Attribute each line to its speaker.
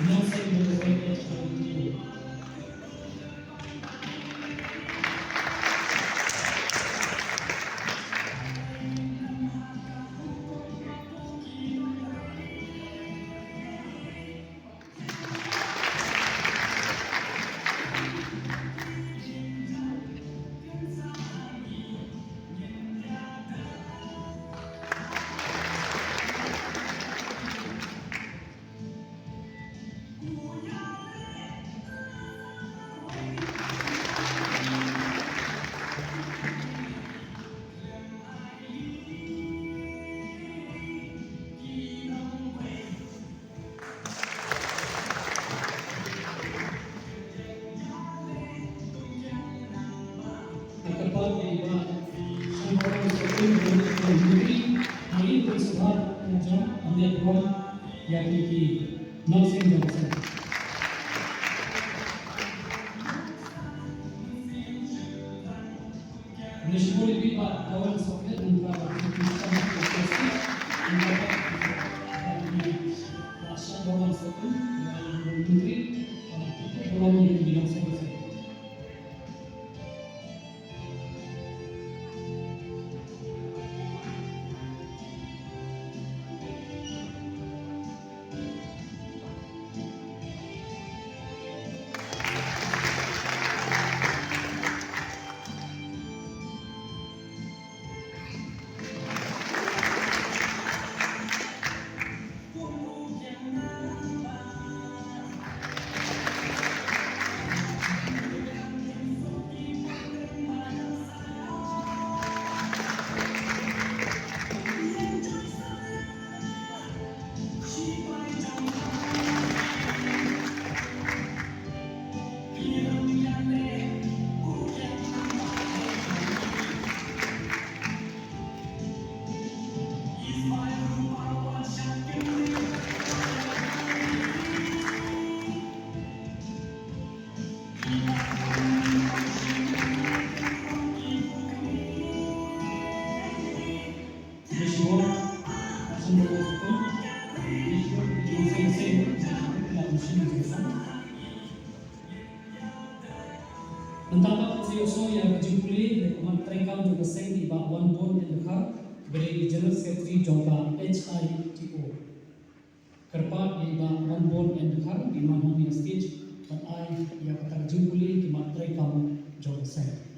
Speaker 1: Não sei como é que é esta cultura. Kapag may iba, ang parang sa akin, ang ito sa lahat ng Diyan, ang network, yakiki, nothing johnson. Nishmuli pipa, kawan sa akin, ang parang sa akin, ang dapat, nasa kawan sa akin, ang menteri, ang kawan yang bilang sa akin. Mendapat CSO yang berjumpa Kementerian juga seng di bawah One Bond and Dekar beri General Secretary Jongka HITO. Kerpa di bawah One Bond and Dekar di mana stage, but I yang terjumpa Kementerian Jongka seng.